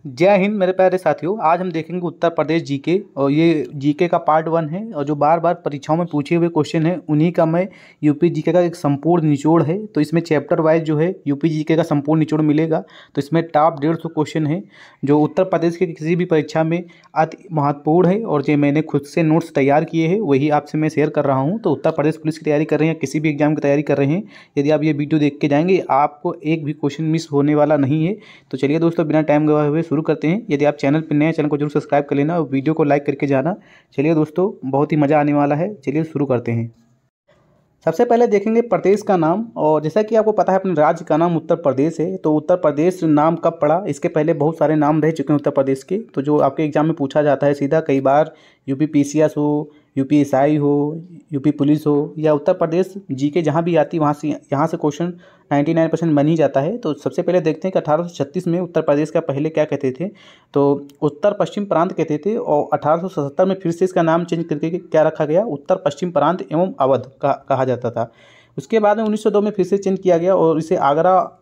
जय हिंद मेरे प्यारे साथियों। आज हम देखेंगे उत्तर प्रदेश जीके और ये जीके का पार्ट 1 है और जो बार बार परीक्षाओं में पूछे हुए क्वेश्चन है उन्हीं का मैं यूपी जीके का एक संपूर्ण निचोड़ है। तो इसमें चैप्टर वाइज जो है यूपी जीके का संपूर्ण निचोड़ मिलेगा। तो इसमें टॉप 150 क्वेश्चन है जो उत्तर प्रदेश के किसी भी परीक्षा में अति महत्वपूर्ण है और जो मैंने खुद से नोट्स तैयार किए हैं वही आपसे मैं शेयर कर रहा हूँ। तो उत्तर प्रदेश पुलिस की तैयारी कर रहे हैं, किसी भी एग्जाम की तैयारी कर रहे हैं, यदि आप ये वीडियो देख के जाएंगे आपको एक भी क्वेश्चन मिस होने वाला नहीं है। तो चलिए दोस्तों, बिना टाइम गवाए हुए शुरू करते हैं। यदि आप चैनल पर नए हैं, चैनल को जरूर सब्सक्राइब कर लेना और वीडियो को लाइक करके जाना। चलिए दोस्तों, बहुत ही मज़ा आने वाला है। चलिए शुरू करते हैं। सबसे पहले देखेंगे प्रदेश का नाम। और जैसा कि आपको पता है अपने राज्य का नाम उत्तर प्रदेश है। तो उत्तर प्रदेश नाम कब पड़ा? इसके पहले बहुत सारे नाम रह चुके हैं उत्तर प्रदेश के। तो जो आपके एग्जाम में पूछा जाता है सीधा, कई बार यूपी पीसीएस हो, यूपी एसआई हो, यूपी पुलिस हो या उत्तर प्रदेश जीके जहाँ भी आती वहाँ से यहाँ से क्वेश्चन 99% बन ही जाता है। तो सबसे पहले देखते हैं कि 1836 में उत्तर प्रदेश का पहले क्या कहते थे। तो उत्तर पश्चिम प्रांत कहते थे और 1877 में फिर से इसका नाम चेंज करके क्या रखा गया, उत्तर पश्चिम प्रांत एवं अवध कहा जाता था। उसके बाद में 1902 में फिर से चेंज किया गया और इसे आगरा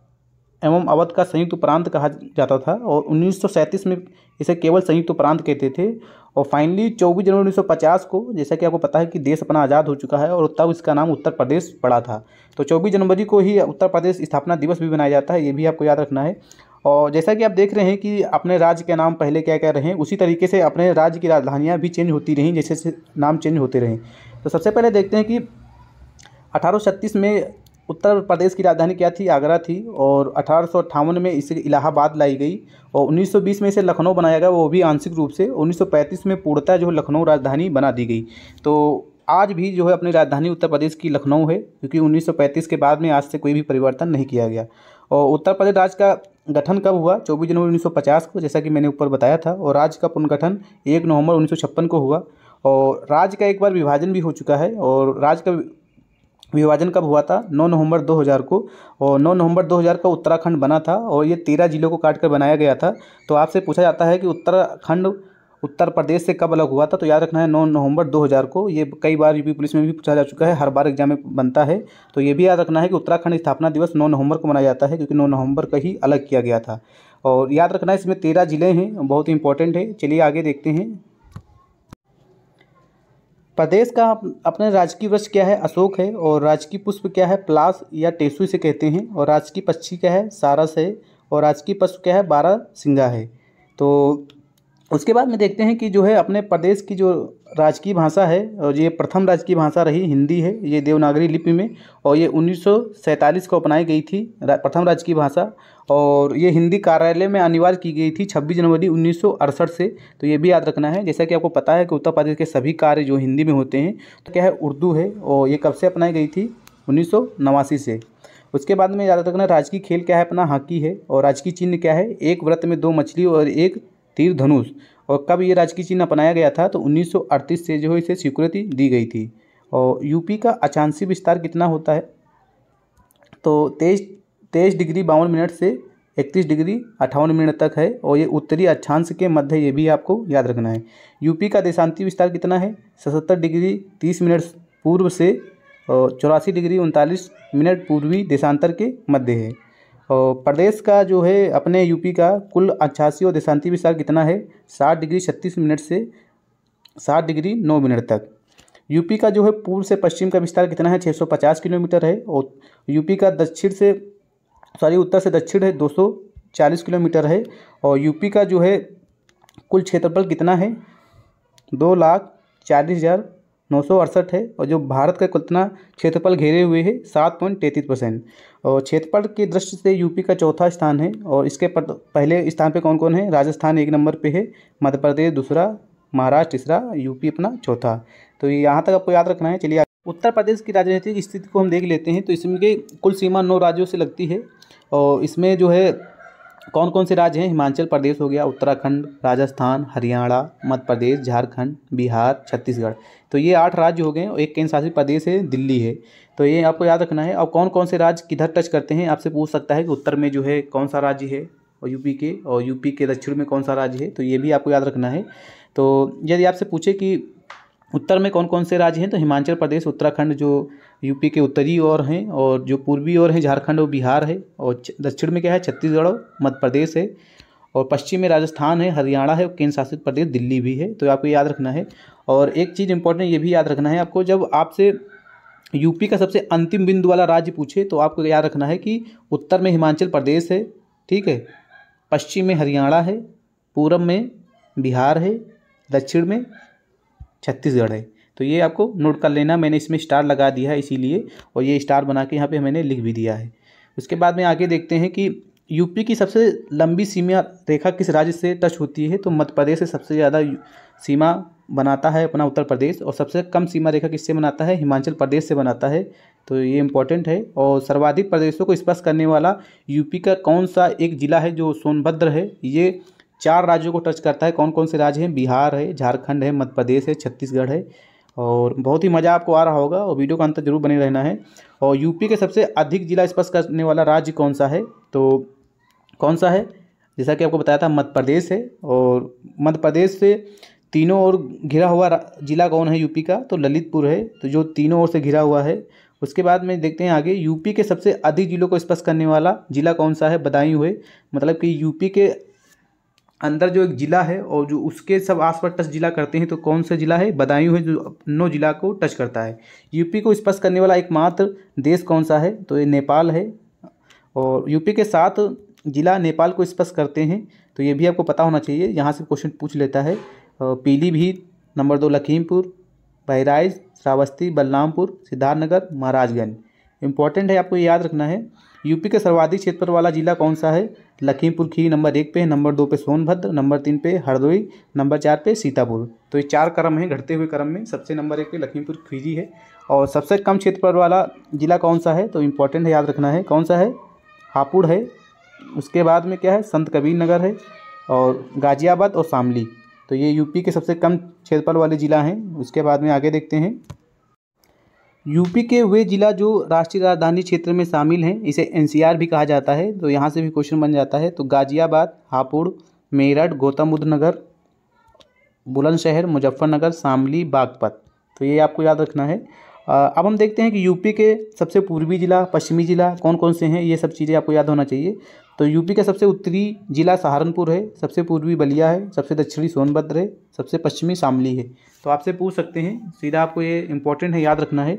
एवं अवध का संयुक्त प्रांत कहा जाता था। और 1937 में इसे केवल संयुक्त प्रांत कहते थे। और फाइनली 24 जनवरी 1950 को, जैसा कि आपको पता है कि देश अपना आज़ाद हो चुका है और तब इसका नाम उत्तर प्रदेश पड़ा था। तो 24 जनवरी को ही उत्तर प्रदेश स्थापना दिवस भी मनाया जाता है, ये भी आपको याद रखना है। और जैसा कि आप देख रहे हैं कि अपने राज्य के नाम पहले क्या क्या रहे, उसी तरीके से अपने राज्य की राजधानियाँ भी चेंज होती रहीं, जैसे जैसे नाम चेंज होते रहें। तो सबसे पहले देखते हैं कि 1836 में उत्तर प्रदेश की राजधानी क्या थी, आगरा थी। और 1858 में इसे इलाहाबाद लाई गई और 1920 में इसे लखनऊ बनाया गया, वो भी आंशिक रूप से। 1935 में पूर्णतः जो लखनऊ राजधानी बना दी गई। तो आज भी जो है अपनी राजधानी उत्तर प्रदेश की लखनऊ है, क्योंकि 1935 के बाद में आज से कोई भी परिवर्तन नहीं किया गया। और उत्तर प्रदेश राज्य का गठन कब हुआ? 24 जनवरी 1950 को, जैसा कि मैंने ऊपर बताया था। और राज्य का पुनर्गठन 1 नवंबर 1956 को हुआ। और राज्य का एक बार विभाजन भी हो चुका है। और राज्य का विभाजन कब हुआ था? 9 नवंबर 2000 को। और 9 नवंबर 2000 का उत्तराखंड बना था और ये 13 जिलों को काट कर बनाया गया था। तो आपसे पूछा जाता है कि उत्तराखंड उत्तर प्रदेश से कब अलग हुआ था? तो याद रखना है 9 नवंबर 2000 को। ये कई बार यूपी पुलिस में भी पूछा जा चुका है, हर बार एग्जाम में बनता है। तो ये भी याद रखना है कि उत्तराखंड स्थापना दिवस 9 नवंबर को मनाया जाता है, क्योंकि 9 नवंबर का ही अलग किया गया था। और याद रखना है इसमें 13 जिले हैं, बहुत ही इंपॉर्टेंट है। चलिए आगे देखते हैं। प्रदेश का अपने राजकीय वृक्ष क्या है? अशोक है। और राजकीय पुष्प क्या है? पलाश या टेसु इसे कहते हैं। और राजकीय पक्षी क्या है? सारस है। और राजकीय पशु क्या है? बारहसिंगा है। तो उसके बाद में देखते हैं कि जो है अपने प्रदेश की जो राजकीय भाषा है, और ये प्रथम राजकीय भाषा रही हिंदी है, ये देवनागरी लिपि में। और ये 1947 को अपनाई गई थी प्रथम राजकीय भाषा। और ये हिंदी कार्यालय में अनिवार्य की गई थी 26 जनवरी 1968 से। तो ये भी याद रखना है। जैसा कि आपको पता है कि उत्तर प्रदेश के सभी कार्य जो हिंदी में होते हैं, तो क्या है, उर्दू है। और ये कब से अपनाई गई थी? 1989 से। उसके बाद में याद रखना राजकीय खेल क्या है? अपना हॉकी है। और राजकीय चिन्ह क्या है? एक व्रत में 2 मछली और एक तीर धनुष। और कब ये राजकीय चिन्ह अपनाया गया था? तो 1938 से जो है इसे स्वीकृति दी गई थी। और यूपी का अक्षांशीय विस्तार कितना होता है? तो 23 डिग्री 52 मिनट से 31 डिग्री 58 मिनट तक है। और ये उत्तरी अक्षांश के मध्य, ये भी आपको याद रखना है। यूपी का देशांतीय विस्तार कितना है? 77 डिग्री 30 मिनट पूर्व से 84 डिग्री 39 मिनट पूर्वी देशांतर के मध्य है। और प्रदेश का जो है अपने यूपी का कुल अक्षांशीय और देशांतीय विस्तार कितना है? 60 डिग्री 36 मिनट से 60 डिग्री 9 मिनट तक। यूपी का जो है पूर्व से पश्चिम का विस्तार कितना है? 650 किलोमीटर है। और यूपी का उत्तर से दक्षिण है 240 किलोमीटर है। और यूपी का जो है कुल क्षेत्रफल कितना है? 2,40,968 है। और जो भारत का कितना क्षेत्रफल घेरे हुए है? 7.33%। और क्षेत्रफल की दृष्टि से यूपी का चौथा स्थान है। और इसके पहले स्थान पे कौन कौन है? राजस्थान 1 नंबर पे है, मध्य प्रदेश दूसरा, महाराष्ट्र तीसरा, यूपी अपना चौथा। तो यहाँ तक आपको याद रखना है। चलिए उत्तर प्रदेश की राजनीतिक स्थिति को हम देख लेते हैं। तो इसमें की कुल सीमा 9 राज्यों से लगती है। और इसमें जो है कौन कौन से राज्य हैं? हिमाचल प्रदेश हो गया, उत्तराखंड, राजस्थान, हरियाणा, मध्य प्रदेश, झारखंड, बिहार, छत्तीसगढ़। तो ये 8 राज्य हो गए। और एक केंद्र शासित प्रदेश है दिल्ली है। तो ये आपको याद रखना है। और कौन कौन से राज्य किधर टच करते हैं? आपसे पूछ सकता है कि उत्तर में जो है कौन सा राज्य है और यूपी के दक्षिण में कौन सा राज्य है। तो ये भी आपको याद रखना है। तो यदि आपसे पूछे कि उत्तर में कौन कौन से राज्य हैं, तो हिमाचल प्रदेश, उत्तराखंड जो यूपी के उत्तरी ओर हैं, और जो पूर्वी ओर हैं झारखंड और बिहार है। और दक्षिण में क्या है? छत्तीसगढ़ और मध्य प्रदेश है। और पश्चिम में राजस्थान है, हरियाणा है और केंद्र शासित प्रदेश दिल्ली भी है, तो आपको याद रखना है। और एक चीज़ इंपॉर्टेंट ये भी याद रखना है आपको, जब आपसे यूपी का सबसे अंतिम बिंदु वाला राज्य पूछे तो आपको याद रखना है कि उत्तर में हिमाचल प्रदेश है, ठीक है, पश्चिम में हरियाणा है, पूर्व में बिहार है, दक्षिण में छत्तीसगढ़ है। तो ये आपको नोट कर लेना, मैंने इसमें स्टार लगा दिया है इसीलिए, और ये स्टार बना के यहाँ पे मैंने लिख भी दिया है। उसके बाद में आगे देखते हैं कि यूपी की सबसे लंबी सीमा रेखा किस राज्य से टच होती है, तो मध्य प्रदेश से सबसे ज़्यादा सीमा बनाता है अपना उत्तर प्रदेश, और सबसे कम सीमा रेखा किससे बनाता है, हिमाचल प्रदेश से बनाता है। तो ये इंपॉर्टेंट है। और सर्वाधिक प्रदेशों को स्पर्श करने वाला यूपी का कौन सा एक जिला है, जो सोनभद्र है, ये 4 राज्यों को टच करता है। कौन कौन से राज्य हैं, बिहार है, झारखंड है, मध्य प्रदेश है, छत्तीसगढ़ है। और बहुत ही मज़ा आपको आ रहा होगा, और वीडियो का अंत जरूर बने रहना है। और यूपी के सबसे अधिक जिला स्पर्श करने वाला राज्य कौन सा है, तो कौन सा है, जैसा कि आपको बताया था मध्य प्रदेश है। और मध्य प्रदेश से तीनों ओर घिरा हुआ जिला कौन है यूपी का, तो ललितपुर है, तो जो तीनों ओर से घिरा हुआ है। उसके बाद में देखते हैं आगे, यूपी के सबसे अधिक जिलों को स्पर्श करने वाला जिला कौन सा है, बदायूं है। मतलब कि यूपी के अंदर जो एक जिला है और जो उसके सब आसपास टच जिला करते हैं, तो कौन सा जिला है, बदायूं है, जो 9 जिला को टच करता है। यूपी को स्पर्श करने वाला एकमात्र देश कौन सा है, तो ये नेपाल है। और यूपी के 7 जिला नेपाल को स्पर्श करते हैं, तो ये भी आपको पता होना चाहिए, यहाँ से क्वेश्चन पूछ लेता है। पीलीभीत, नंबर 2 लखीमपुर, बहराइच, श्रावस्ती, बलरामपुर, सिद्धार्थनगर, महाराजगंज। इंपॉर्टेंट है, आपको याद रखना है। यूपी के सर्वाधिक क्षेत्रफल वाला जिला कौन सा है, लखीमपुर खीरी नंबर 1 पे है, नंबर 2 पे सोनभद्र, नंबर 3 पे हरदोई, नंबर 4 पे सीतापुर। तो ये 4 क्रम है घटते हुए क्रम में, सबसे नंबर 1 पे लखीमपुर खीरी है। और सबसे कम क्षेत्रफल वाला जिला कौन सा है, तो इंपॉर्टेंट है, याद रखना है, कौन सा है, हापुड़ है। उसके बाद में क्या है, संत कबीर नगर है, और गाजियाबाद और शामली। तो ये यूपी के सबसे कम क्षेत्रफल वाले जिला हैं। उसके बाद में आगे देखते हैं, यूपी के वे जिला जो राष्ट्रीय राजधानी क्षेत्र में शामिल हैं, इसे एनसीआर भी कहा जाता है, तो यहाँ से भी क्वेश्चन बन जाता है। तो गाजियाबाद, हापुड़, मेरठ, गौतम बुद्ध नगर, बुलंदशहर, मुजफ्फरनगर, शामली, बागपत। तो ये आपको याद रखना है। अब हम देखते हैं कि यूपी के सबसे पूर्वी जिला, पश्चिमी जिला कौन कौन से हैं, ये सब चीज़ें आपको याद होना चाहिए। तो यूपी का सबसे उत्तरी जिला सहारनपुर है, सबसे पूर्वी बलिया है, सबसे दक्षिणी सोनभद्र है, सबसे पश्चिमी शामली है। तो आपसे पूछ सकते हैं सीधा, आपको ये इंपॉर्टेंट है, याद रखना है।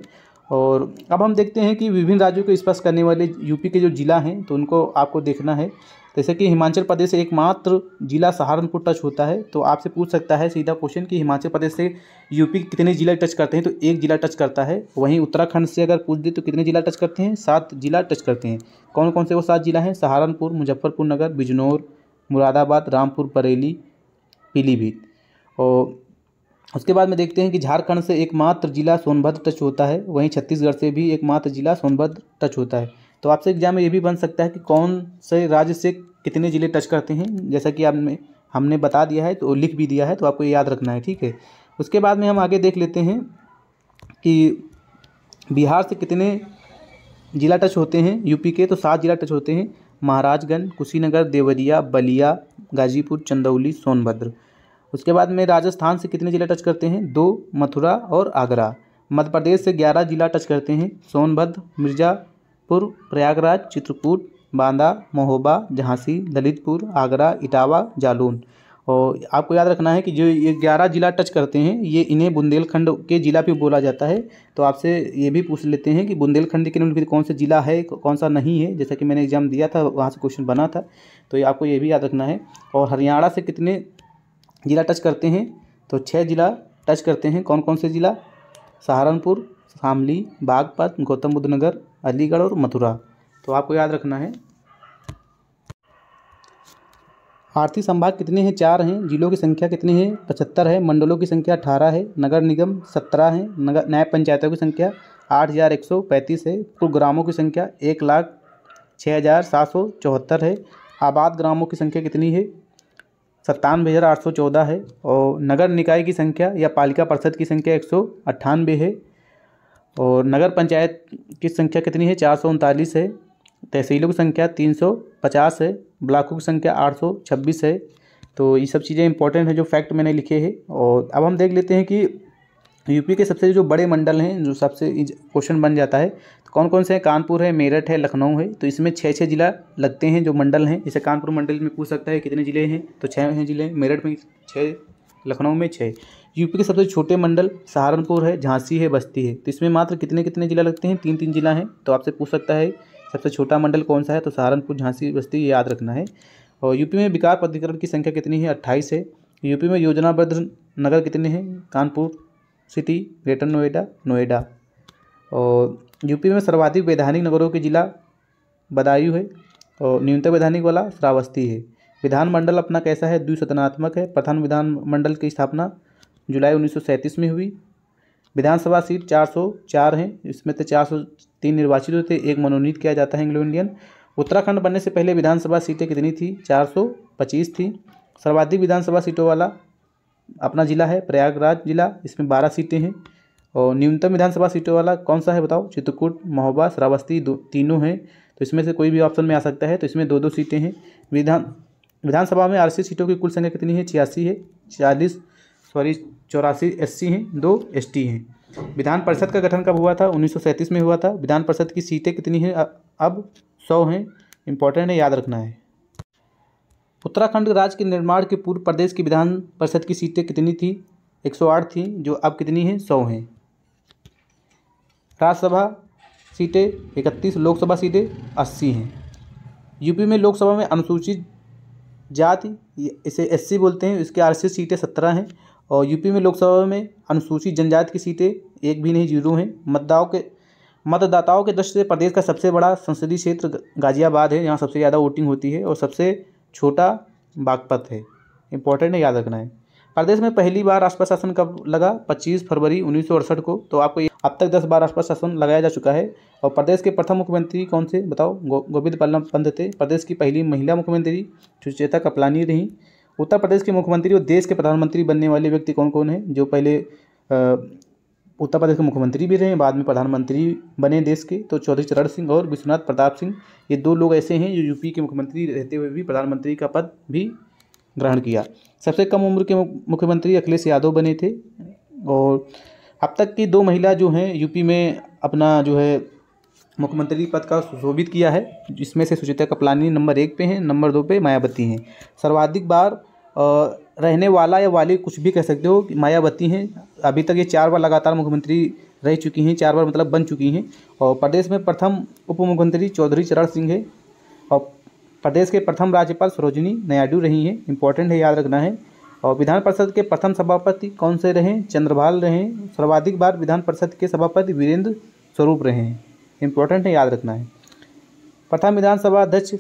और अब हम देखते हैं कि विभिन्न राज्यों को स्पर्श करने वाले यूपी के जो जिला हैं, तो उनको आपको देखना है। जैसे कि हिमाचल प्रदेश से एकमात्र जिला सहारनपुर टच होता है, तो आपसे पूछ सकता है सीधा क्वेश्चन कि हिमाचल प्रदेश से यूपी कितने जिला टच करते हैं, तो 1 जिला टच करता है। वहीं उत्तराखंड से अगर पूछ दे तो कितने जिला टच करते हैं, 7 जिला टच करते हैं। कौन कौन से वो 7 जिला हैं, सहारनपुर, मुजफ्फरपुर नगर, बिजनौर, मुरादाबाद, रामपुर, बरेली, पीलीभीत। और उसके बाद में देखते हैं कि झारखंड से एकमात्र जिला सोनभद्र टच होता है, वहीं छत्तीसगढ़ से भी एकमात्र जिला सोनभद्र टच होता है। तो आपसे एग्जाम में ये भी बन सकता है कि कौन से राज्य से कितने ज़िले टच करते हैं, जैसा कि हमने बता दिया है, तो लिख भी दिया है, तो आपको ये याद रखना है, ठीक है। उसके बाद में हम आगे देख लेते हैं कि बिहार से कितने जिला टच होते हैं यूपी के, तो 7 जिला टच होते हैं, महाराजगंज, कुशीनगर, देवरिया, बलिया, गाजीपुर, चंदौली, सोनभद्र। उसके बाद में राजस्थान से कितने जिला टच करते हैं, 2, मथुरा और आगरा। मध्य प्रदेश से 11 जिला टच करते हैं, सोनभद्र, मिर्ज़ापुर, प्रयागराज, चित्रकूट, बांदा, महोबा, झांसी, ललितपुर, आगरा, इटावा, जालौन। और आपको याद रखना है कि जो ये 11 जिला टच करते हैं, ये इन्हें बुंदेलखंड के जिला भी बोला जाता है। तो आपसे ये भी पूछ लेते हैं कि बुंदेलखंड के निम्नलिखित कौन सा जिला है, कौन सा नहीं है, जैसा कि मैंने एग्जाम दिया था, वहाँ से क्वेश्चन बना था, तो ये आपको ये भी याद रखना है। और हरियाणा से कितने जिला टच करते हैं, तो 6 जिला टच करते हैं। कौन कौन से जिला, सहारनपुर, शामली, बागपत, गौतम बुद्ध नगर, अलीगढ़ और मथुरा। तो आपको याद रखना है। आर्थिक संभाग कितने हैं, 4 हैं। जिलों की संख्या कितनी है, 75 है। मंडलों की संख्या 18 है। नगर निगम 17 हैं। नगर न्याय पंचायतों की संख्या 8135 है। कुल ग्रामों की संख्या 1,06,774 है। आबाद ग्रामों की संख्या कितनी है, 97,814 है। और नगर निकाय की संख्या या पालिका परिषद की संख्या 198 है। और नगर पंचायत की संख्या कितनी है, 439 है। तहसीलों की संख्या 350 है। ब्लॉकों की संख्या 826 है। तो ये सब चीज़ें इंपॉर्टेंट है जो फैक्ट मैंने लिखे हैं। और अब हम देख लेते हैं कि यूपी के सबसे जो बड़े मंडल हैं, जो सबसे क्वेश्चन बन जाता है, तो कौन कौन से हैं? कानपुर है, मेरठ है, लखनऊ है। तो इसमें 6 जिला लगते हैं जो मंडल हैं। जैसे कानपुर मंडल में पूछ सकता है कितने ज़िले हैं, तो 6 हैं ज़िले। मेरठ में 6, लखनऊ में 6। यूपी के सबसे छोटे मंडल सहारनपुर है, झांसी है, बस्ती है। तो इसमें मात्र कितने कितने जिला लगते हैं? 3 जिला हैं। तो आपसे पूछ सकता है सबसे छोटा मंडल कौन सा है, तो सहारनपुर, झांसी, बस्ती, ये याद रखना है। और यूपी में विकास प्राधिकरण की संख्या कितनी है? 28 है। यूपी में योजनाबद्ध नगर कितने हैं? Kanpur city, greater Noida, Noida. और यूपी में सर्वाधिक वैधानिक नगरों के जिला बदायूं है और न्यूनतम वैधानिक वाला श्रावस्ती है। विधानमंडल अपना कैसा है? द्विसदनात्मक है। प्रथम विधानमंडल की स्थापना जुलाई 1937 में हुई। विधानसभा सीट 404 हैं। इसमें से 403 निर्वाचित होते, एक मनोनीत किया जाता है एंग्लो इंडियन। उत्तराखंड बनने से पहले विधानसभा सीटें कितनी थी? 425 थी। सर्वाधिक विधानसभा सीटों वाला अपना जिला है प्रयागराज जिला, इसमें 12 सीटें हैं। और न्यूनतम विधानसभा सीटों वाला कौन सा है बताओ? चित्रकूट, महोबा, श्रावस्ती, तीनों हैं। तो इसमें से कोई भी ऑप्शन में आ सकता है। तो इसमें 2 सीटें हैं। विधानसभा में आरक्षित सीटों की कुल संख्या कितनी है? 86 है। 84 SC हैं, 2 ST हैं। विधान परिषद का गठन कब हुआ था? 1937 में हुआ था। विधान परिषद की सीटें कितनी हैं? अब 100 हैं। इंपॉर्टेंट है, याद रखना है। उत्तराखंड राज्य के निर्माण के पूर्व प्रदेश की विधान परिषद की सीटें कितनी थी? 108 थी, जो अब कितनी हैं? 100 हैं। राज्यसभा सीटें 31, लोकसभा सीटें 80 हैं। यूपी में लोकसभा में अनुसूचित जाति, इसे SC बोलते हैं, इसके आरक्षित सीटें 17 हैं। और यूपी में लोकसभा में अनुसूचित जनजाति की सीटें 1 भी नहीं, 0 हैं। मतदाताओं के दृष्टि से प्रदेश का सबसे बड़ा संसदीय क्षेत्र गाजियाबाद है, यहाँ सबसे ज़्यादा वोटिंग होती है। और सबसे छोटा बागपत है। इंपॉर्टेंट है, याद रखना है। प्रदेश में पहली बार राष्ट्रपति शासन कब लगा? 25 फरवरी 1968 को। तो आपको अब तक 10 बार राष्ट्रपति शासन लगाया जा चुका है। और प्रदेश के प्रथम मुख्यमंत्री कौन से बताओ? गोविंद बल्लभ पंत थे। प्रदेश की पहली महिला मुख्यमंत्री सुचेता कृपलानी रहीं। उत्तर प्रदेश के मुख्यमंत्री और देश के प्रधानमंत्री बनने वाले व्यक्ति कौन कौन हैं? जो पहले उत्तर प्रदेश के मुख्यमंत्री भी रहे, बाद में प्रधानमंत्री बने देश के, तो चौधरी चरण सिंह और विश्वनाथ प्रताप सिंह, ये 2 लोग ऐसे हैं जो यूपी के मुख्यमंत्री रहते हुए भी प्रधानमंत्री का पद भी ग्रहण किया। सबसे कम उम्र के मुख्यमंत्री अखिलेश यादव बने थे। और अब तक की 2 महिला जो हैं यूपी में अपना जो है मुख्यमंत्री पद का सुशोभित किया है, जिसमें से सुचेता कृपलानी नंबर 1 पे हैं, नंबर 2 पे मायावती हैं। सर्वाधिक बार रहने वाला या वाली कुछ भी कह सकते हो, मायावती हैं। अभी तक ये 4 बार लगातार मुख्यमंत्री रह चुकी हैं, 4 बार मतलब बन चुकी हैं। और प्रदेश में प्रथम उप मुख्यमंत्री चौधरी चरण सिंह है। और प्रदेश के प्रथम राज्यपाल सरोजिनी नायडू रही हैं। इंपॉर्टेंट है, याद रखना है। और विधान परिषद के प्रथम सभापति कौन से रहे? चंद्रभाल रहे। सर्वाधिक बार विधान परिषद के सभापति वीरेंद्र स्वरूप रहे हैं। इंपॉर्टेंट है, याद रखना है। प्रथम विधानसभा अध्यक्ष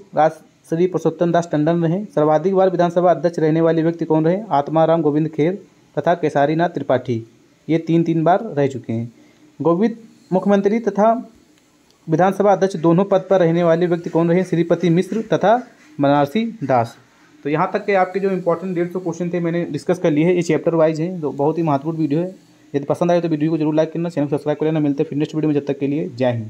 श्री पुरुषोत्तम दास टंडन रहे। सर्वाधिक बार विधानसभा अध्यक्ष रहने वाले व्यक्ति कौन रहे? आत्माराम गोविंद खेर तथा केसारीनाथ त्रिपाठी, ये 3 बार रह चुके हैं। गोविंद मुख्यमंत्री तथा विधानसभा अध्यक्ष दोनों पद पर रहने वाले व्यक्ति कौन रहे? श्रीपति मिश्र तथा बनारसी दास। तो यहाँ तक के आपके जो इंपॉर्टेंट 150 क्वेश्चन थे मैंने डिस्कस कर लिए हैं। ये चैप्टर वाइज है, तो बहुत ही महत्वपूर्ण वीडियो है। यदि पसंद आए तो वीडियो को जरूर लाइक करना, चैनल को सब्सक्राइब करना। मिलते हैं फिर नेक्स्ट वीडियो में, जब तक के लिए जय हिंद।